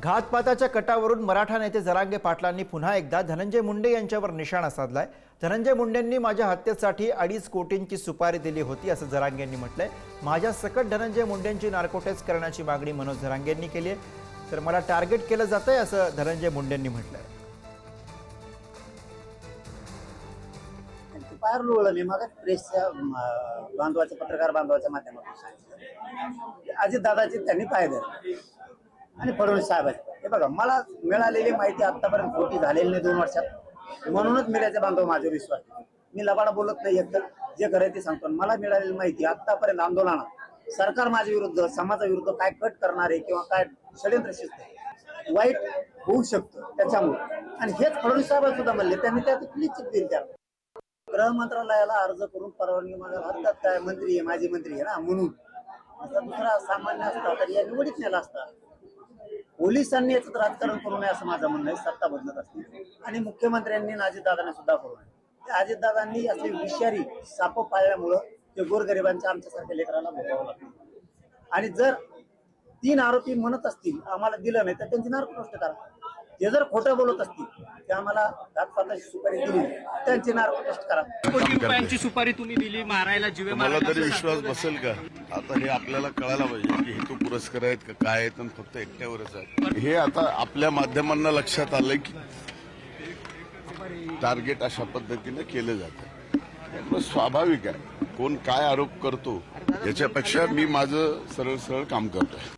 घातपाताच्या कटावरून मराठा नेते जरांगे पाटलांनी पुन्हा एकदा धनंजय मुंडे यांच्यावर निशाणा साधलाय। धनंजय मुंडेंनी माझ्या हत्येसाठी 2.5 कोटींची सुपारी दिली होती असं जरांगेंनी म्हटलंय। माझ्या सकट धनंजय मुंडेंची नार्को टेस्ट करण्याची मागणी मनोज जरांगेंनी केली आहे, तर मला टार्गेट केलं जातंय असं धनंजय मुंडेंनी म्हटलंय। बाहेर लोळले मग प्रेसच्या बांधवाच्या पत्रकार बांधवाच्या माध्यमातून सांगितलं अजितदादाची त्यांनी पाय धरले आणि फडणवीस साहेबांची। हे बघा, मला मिळालेली माहिती आतापर्यंत खोटी झालेली नाही 2 वर्षात, म्हणूनच मीडियाचे बांधव माझ्यावर विश्वास ठेवतात। मी लबाड बोलत नाही, एकतर जे खरं ते सांगतो। मला मिळालेली माहिती आतापर्यंत आंदोलनात सरकार माझ्या विरुद्ध समाजाविरुद्ध काय कट करणारे किंवा काय षड्यंत्र शिजते वाईट होऊ शकतं त्याच्यामुळे, आणि हेच फडणवीस साहेब सुद्धा म्हणले। त्यांनी त्यात क्लीन चिट दिली। त्या गृह मंत्रालयाला अर्ज करून परवानगी मागायला हरकत काय? मंत्री आहे, माझी मंत्री आहे ना म्हणून। असा दुसरा सामान्य असता तर या निवडीत नेला असता। पोलिसांनी याचं राजकारण करू नये असं माझं म्हणणं आहे। सत्ता बदलत असते आणि मुख्यमंत्र्यांनी अजितदादांनी सुद्धा करू नये। अजितदादांनी असली विषारी साप पाळल्यामुळं ते गोरगरिबांच्या आमच्यासारख्या लेकरांना भोगावं लागतं। आणि जर 3 आरोपी म्हणत असतील आम्हाला दिलं नाही तर त्यांची नार्को टेस्ट करा। ते जर खोटं बोलत असतील ते आम्हाला घातपाताची सुपारी दिली त्यांची नार्को टेस्ट करा। कोटी रुपयांची सुपारी तुम्ही दिली मारायला, जीवे मला तरी विश्वास बसेल का? आता हे आपल्याला कळायला पाहिजे की हेतू पुरस्कार आहेत का काय आहेत, आणि फक्त एकट्यावरच आहे हे। आता आपल्या माध्यमांना लक्षात आलंय की टार्गेट अशा पद्धतीने केलं जातं। त्यामुळे स्वाभाविक आहे कोण काय आरोप करतो याच्यापेक्षा मी माझं सरळ सरळ काम करतोय।